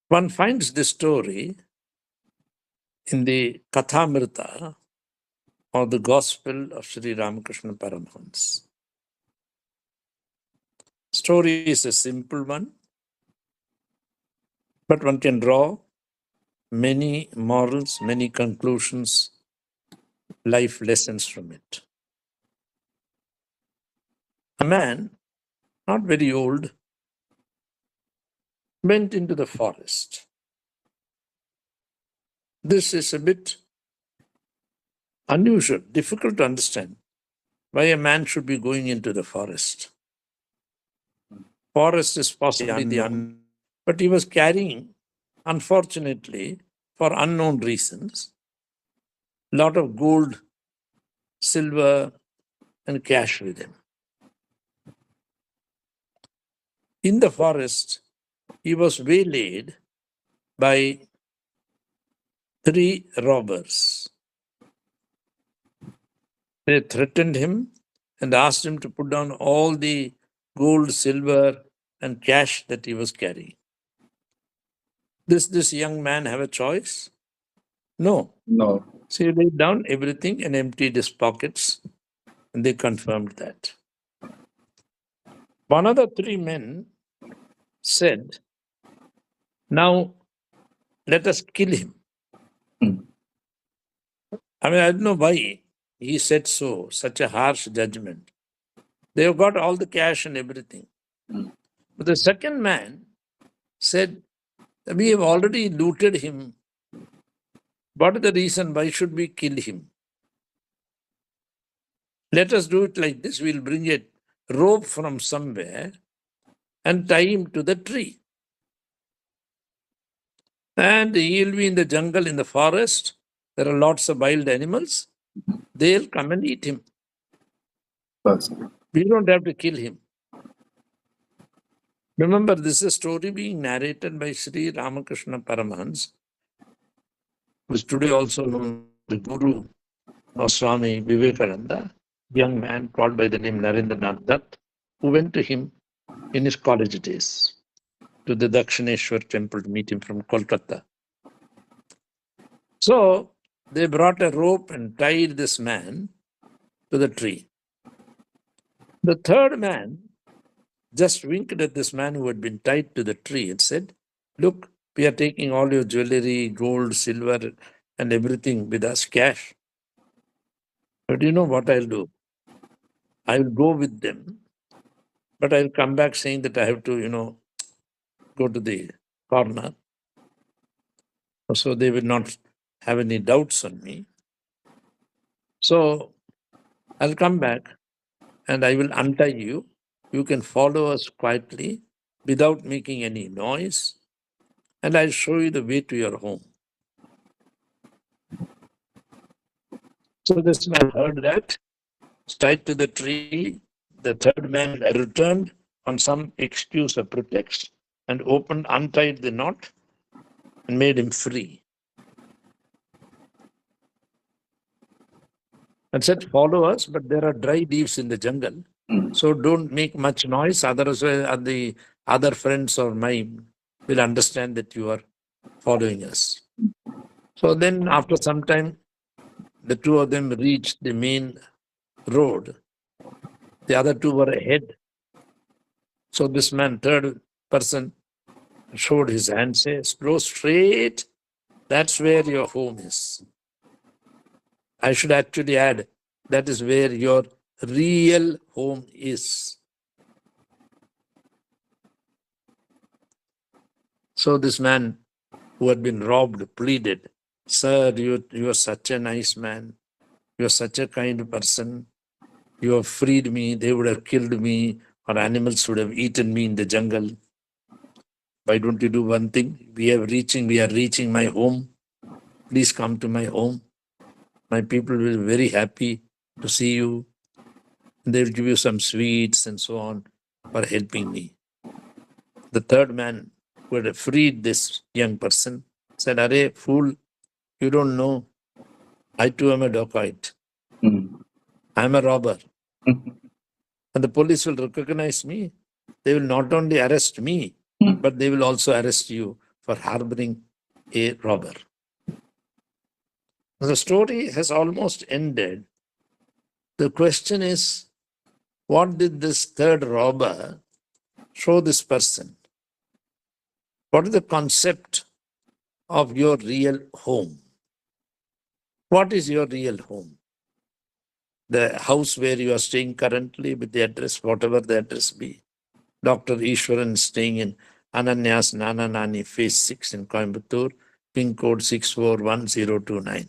One finds this story in the Kathamrita or the Gospel of Sri Ramakrishna Paramahansa. Story is a simple one, but one can draw many morals, many conclusions, life lessons from it. A man, not very old, went into the forest. This is a bit unusual, difficult to understand why a man should be going into the forest. Forest is possibly the unknown, but he was carrying, unfortunately, for unknown reasons, a lot of gold, silver, and cash with him. In the forest, he was waylaid by 3 robbers. They threatened him and asked him to put down all the gold, silver, and cash that he was carrying. Does this young man have a choice? No. No. So he laid down everything and emptied his pockets, and they confirmed that. One of the 3 men said, "Now let us kill him." Hmm. I don't know why he said so, such a harsh judgment. They have got all the cash and everything. Hmm. But the second man said, "We have already looted him. What is the reason? Why should we kill him? Let us do it like this. We'll bring a rope from somewhere and tie him to the tree. And he'll be in the jungle, in the forest. There are lots of wild animals. They'll come and eat him. Yes. We don't have to kill him." Remember, this is a story being narrated by Sri Ramakrishna Paramahansa, who is today also known as the Guru of Swami Vivekananda, young man called by the name Narendranath Dutt, who went to him in his college days to the Dakshineshwar temple to meet him from Kolkata. So they brought a rope and tied this man to the tree. The third man just winked at this man who had been tied to the tree and said, "Look, we are taking all your jewelry, gold, silver, and everything with us, cash. But you know what I'll do? I will go with them, but I'll come back saying that I have to, go to the corner. So they will not have any doubts on me. So I'll come back and I will untie you. You can follow us quietly without making any noise, and I'll show you the way to your home." So this man heard that, tied to the tree. The third man returned on some excuse or pretext and untied the knot and made him free. And said, "Follow us, but there are dry leaves in the jungle. So don't make much noise, otherwise the other friends or mine will understand that you are following us." So then after some time, the 2 of them reached the main road. The other 2 were ahead. So this man, third person, showed his hand, says, "Go straight. That's where your home is." I should actually add, that is where your real home is. So this man who had been robbed pleaded, "Sir, you are such a nice man. You are such a kind person. You have freed me. They would have killed me, or animals would have eaten me in the jungle. Why don't you do one thing? We are reaching my home. Please come to my home. My people will be very happy to see you. They'll give you some sweets and so on for helping me." The third man who had freed this young person said, "Arey, fool, you don't know. I too am a dacoit. I am a robber. And the police will recognize me. They will not only arrest me, but they will also arrest you for harboring a robber. The story has almost ended. The question is, what did this third robber show this person? What is the concept of your real home? What is your real home? The house where you are staying currently with the address, whatever the address be. Dr. Eswaran is staying in Ananyas Nana Nani, Phase 6 in Coimbatore, pin code 641029.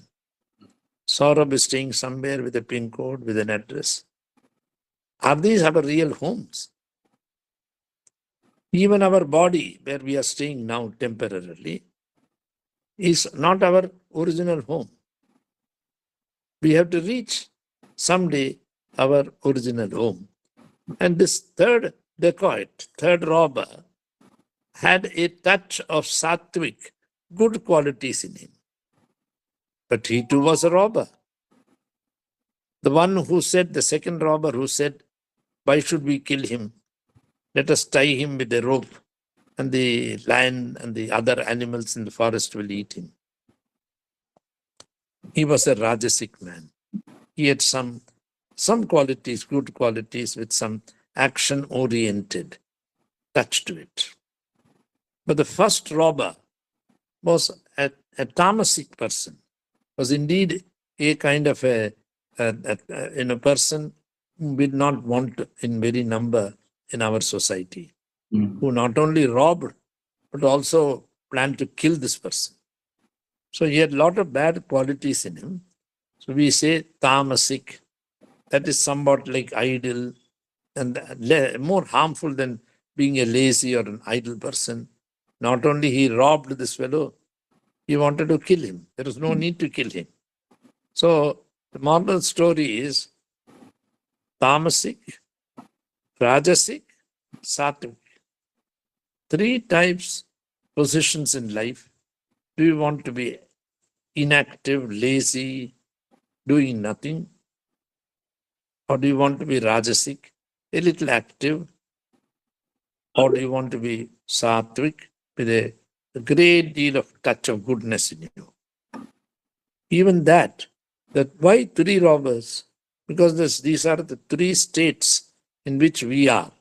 Saurabh is staying somewhere with a pin code, with an address. Are these our real homes? Even our body, where we are staying now temporarily, is not our original home. We have to reach someday our original home. And this third dacoit, third robber, had a touch of sattvic, good qualities in him. But he too was a robber. The one who said, the second robber who said, why should we kill him? Let us tie him with a rope, and the lion and the other animals in the forest will eat him. He was a Rajasic man. He had some qualities, good qualities, with some action-oriented touch to it. But the first robber was a tamasic person, was indeed a kind of a person who we not want in very number in our society, who not only robbed, but also planned to kill this person. So he had a lot of bad qualities in him. So we say tamasic, that is somewhat like idle and more harmful than being a lazy or an idle person. Not only he robbed this fellow, he wanted to kill him. There was no need to kill him. So the moral story is tamasic, rajasic, sattvic. Three types positions in life. Do you want to be inactive, lazy, doing nothing? Or do you want to be rajasic, a little active? Or do you want to be sattvic with a great deal of touch of goodness in you? Even that why three robbers? Because these are the three states in which we are.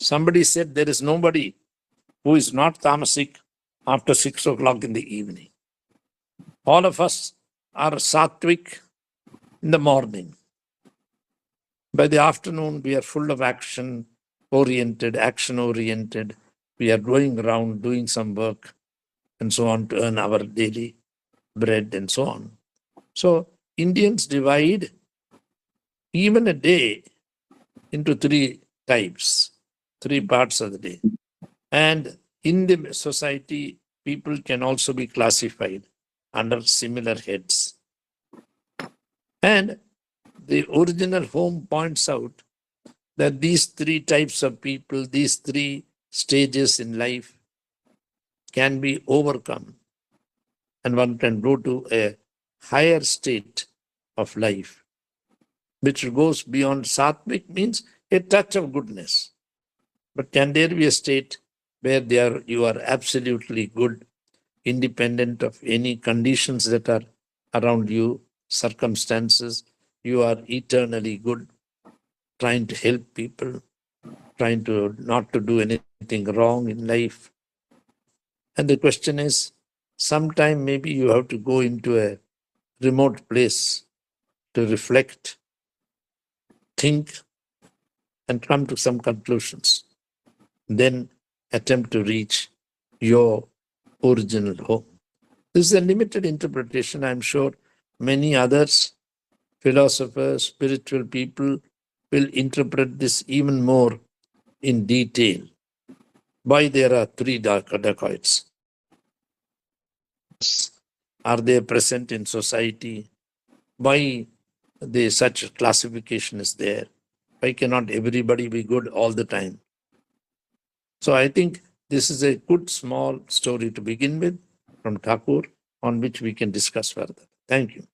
Somebody said there is nobody who is not tamasic after 6 o'clock in the evening. All of us are sattvic in the morning. By the afternoon, we are full of action-oriented. We are going around doing some work and so on to earn our daily bread and so on. So Indians divide even a day into three types, three parts of the day. And in the society, people can also be classified under similar heads. And the original home points out that these three types of people, these three stages in life can be overcome, and one can go to a higher state of life, which goes beyond sattvic, means a touch of goodness. But can there be a state where you are absolutely good, independent of any conditions that are around you, circumstances? You are eternally good, trying to help people, trying to not to do anything wrong in life. And the question is, sometime maybe you have to go into a remote place to reflect, think, and come to some conclusions. Then attempt to reach your original home. This is a limited interpretation. I'm sure many others, philosophers, spiritual people, will interpret this even more in detail. Why there are three dacoits? Are they present in society? Why such classification is there? Why cannot everybody be good all the time? So I think this is a good small story to begin with from Thakur, on which we can discuss further. Thank you.